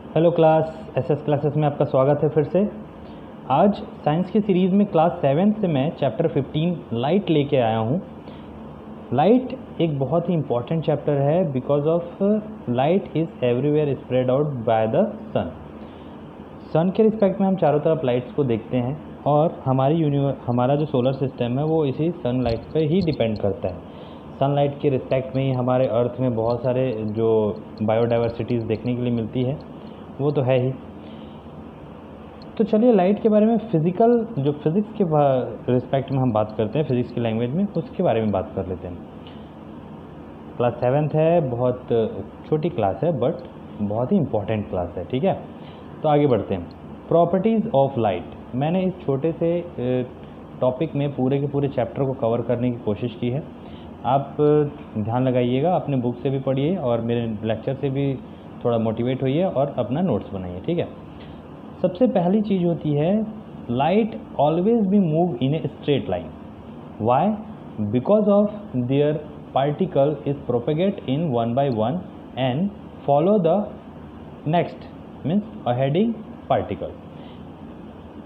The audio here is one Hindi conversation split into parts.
हेलो क्लास एसएस क्लासेस में आपका स्वागत है फिर से। आज साइंस की सीरीज़ में क्लास 7 से मैं चैप्टर 15 लाइट लेके आया हूँ। लाइट एक बहुत ही इम्पॉर्टेंट चैप्टर है because of light is everywhere spread out by the sun के रिस्पेक्ट में हम चारों तरफ लाइट्स को देखते हैं और हमारा जो सोलर सिस्टम है वो इसी सनलाइट पर ही डिपेंड करता है। सनलाइट के रिस्पेक्ट में ही हमारे अर्थ में बहुत सारे जो बायोडाइवर्सिटीज़ देखने के लिए मिलती है वो तो है ही। तो चलिए लाइट के बारे में फिज़िक्स के रिस्पेक्ट में हम बात करते हैं, फिज़िक्स की लैंग्वेज में उसके बारे में बात कर लेते हैं। क्लास 7 है, बहुत छोटी क्लास है बट बहुत ही इम्पॉर्टेंट क्लास है, ठीक है। तो आगे बढ़ते हैं। Properties of light. मैंने इस छोटे से टॉपिक में पूरे के पूरे चैप्टर को कवर करने की कोशिश की है। आप ध्यान लगाइएगा, अपने बुक से भी पढ़िए और मेरे लेक्चर से भी थोड़ा मोटिवेट होइए और अपना नोट्स बनाइए, ठीक है। सबसे पहली चीज़ होती है light always be move in a straight line. Why? Because of there particle is propagate in one by one and follow the next means a heading particle.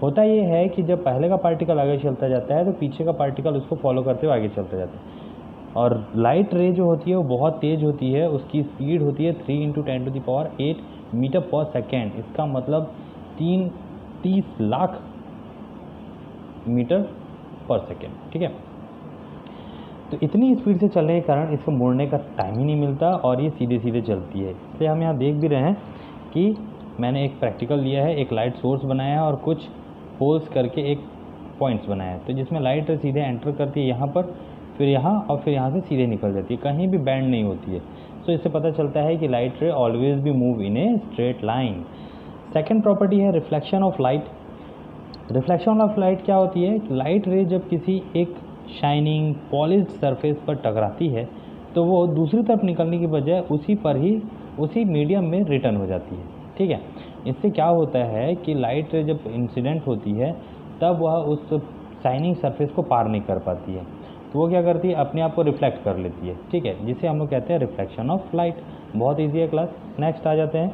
होता ये है कि जब पहले का पार्टिकल आगे चलता जाता है तो पीछे का पार्टिकल उसको फॉलो करते हुए आगे चलता जाता है। और लाइट रे जो होती है वो बहुत तेज़ होती है, उसकी स्पीड होती है 3 × 10⁸ मीटर पर सेकेंड। इसका मतलब 30 लाख मीटर पर सेकेंड, ठीक है। तो इतनी स्पीड से चलने के कारण इसको मुड़ने का टाइम ही नहीं मिलता और ये सीधे सीधे चलती है। इसलिए हम यहाँ देख भी रहे हैं कि मैंने एक प्रैक्टिकल लिया है, एक लाइट सोर्स बनाया है और कुछ होल्स करके एक पॉइंट्स बनाया है। तो जिसमें लाइट सीधे एंटर करती है यहाँ पर, फिर यहाँ और फिर यहाँ से सीधे निकल जाती है, कहीं भी बैंड नहीं होती है। सो इससे पता चलता है कि लाइट रे ऑलवेज भी move in a straight line. Second property है reflection of light. Reflection of light क्या होती है? लाइट रे जब किसी एक शाइनिंग पॉलिश्ड सरफेस पर टकराती है तो वो दूसरी तरफ निकलने की बजाय उसी मीडियम में रिटर्न हो जाती है, ठीक है। इससे क्या होता है कि लाइट रे जब इंसिडेंट होती है तब वह उस शाइनिंग सरफेस को पार नहीं कर पाती है, तो वो क्या करती है, अपने आप को रिफ्लेक्ट कर लेती है, ठीक है, जिसे हम लोग कहते हैं रिफ्लेक्शन ऑफ लाइट। बहुत ईजी है क्लास। नेक्स्ट आ जाते हैं।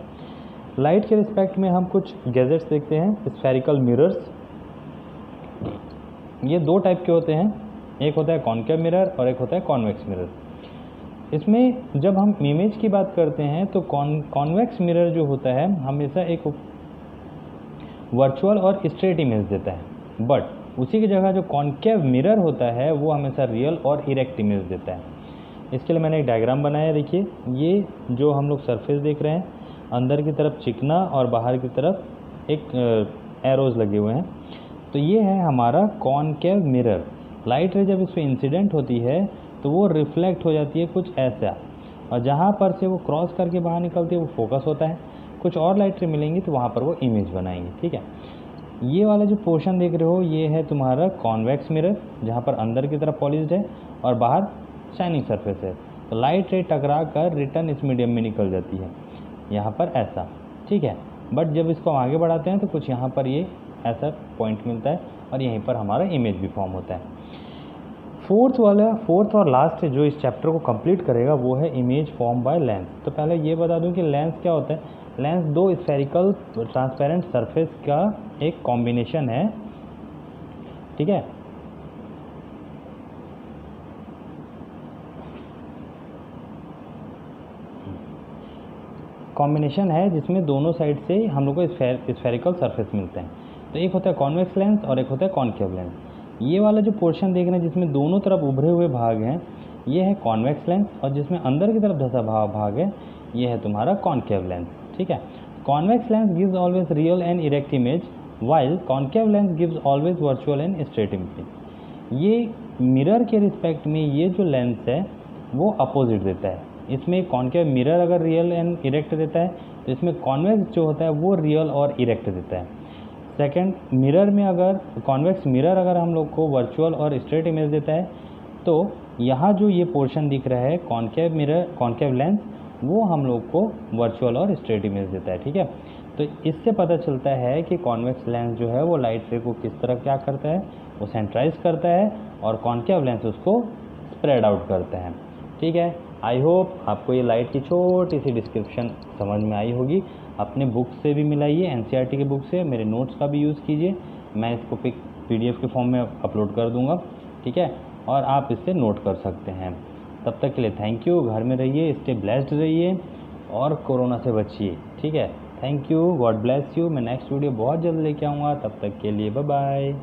लाइट के रिस्पेक्ट में हम कुछ गैजेट्स देखते हैं। स्फेरिकल मिरर्स, ये दो टाइप के होते हैं, एक होता है कॉनकेव मिरर और एक होता है कॉन्वेक्स मिरर। इसमें जब हम इमेज की बात करते हैं तो कॉन्वेक्स मिरर जो होता है हमेशा एक वर्चुअल और स्ट्रेट इमेज देता है, बट उसी की जगह जो कॉनकेव मिरर होता है वो हमेशा रियल और इरेक्ट इमेज देता है। इसके लिए मैंने एक डायग्राम बनाया। देखिए, ये जो हम लोग सरफेस देख रहे हैं, अंदर की तरफ चिकना और बाहर की तरफ एक एरोज लगे हुए हैं, तो ये है हमारा कॉनकेव मिरर। लाइट रे जब इस पर इंसिडेंट होती है तो वो रिफ्लेक्ट हो जाती है कुछ ऐसा, और जहाँ पर से वो क्रॉस करके बाहर निकलती है वो फोकस होता है। कुछ और लाइट रे मिलेंगी तो वहाँ पर वो इमेज बनाएंगे, ठीक है। ये वाला जो पोर्शन देख रहे हो ये है तुम्हारा कॉन्वेक्स मिरर, जहाँ पर अंदर की तरफ पॉलिश्ड है और बाहर शाइनिंग सरफेस है। तो लाइट रे टकरा कर रिटर्न इस मीडियम में निकल जाती है, यहाँ पर ऐसा, ठीक है। बट जब इसको आगे बढ़ाते हैं तो कुछ यहाँ पर ये ऐसा पॉइंट मिलता है और यहीं पर हमारा इमेज भी फॉर्म होता है। फोर्थ और लास्ट जो इस चैप्टर को कंप्लीट करेगा वो है इमेज फॉर्म बाय लेंस। तो पहले ये बता दूं कि लेंस क्या होता है। लेंस दो स्फेरिकल ट्रांसपेरेंट सरफेस का एक कॉम्बिनेशन है, ठीक है। कॉम्बिनेशन है जिसमें दोनों साइड से हम लोग को स्फेरिकल सरफेस मिलते हैं। तो एक होता है कॉन्वेक्स लेंस और एक होता है कॉनकेव लेंस। ये वाला जो पोर्शन देख रहे हैं जिसमें दोनों तरफ उभरे हुए भाग हैं ये है कॉन्वेक्स लेंस, और जिसमें अंदर की तरफ धंसा भाग है ये है तुम्हारा कॉनकेव लेंस, ठीक है। Convex lens gives always real and erect image while concave lens gives always virtual and straight image. ये मिरर के रिस्पेक्ट में ये जो लेंस है वो अपोजिट देता है। इसमें कॉनकेव मिरर अगर रियल एंड इरेक्ट देता है तो इसमें कॉन्वेक्स जो होता है वो रियल और इरेक्ट देता है। सेकंड, मिरर में अगर कॉन्वेक्स मिरर अगर हम लोग को वर्चुअल और स्ट्रेट इमेज देता है तो यहाँ जो ये पोर्शन दिख रहा है कॉनकेव लेंस वो हम लोग को वर्चुअल और स्ट्रेट इमेज देता है, ठीक है। तो इससे पता चलता है कि कॉन्वेक्स लेंस जो है वो लाइट रे को किस तरह क्या करता है, वो सेंट्राइज करता है, और कॉनकेव लेंस उसको स्प्रेड आउट करता है, ठीक है। आई होप आपको ये लाइट की छोटी सी डिस्क्रिप्शन समझ में आई होगी। अपने बुक से भी मिलाइए, एनसीईआरटी के बुक से, मेरे नोट्स का भी यूज़ कीजिए। मैं इसको पीडीएफ के फॉर्म में अपलोड कर दूँगा, ठीक है, और आप इससे नोट कर सकते हैं। तब तक के लिए थैंक यू। घर में रहिए, स्टे ब्लेस्ड रहिए और कोरोना से बचिए, ठीक है। Thank you, God bless you. मैं नेक्स्ट वीडियो बहुत जल्द लेके आऊँगा, तब तक के लिए बाय बाय।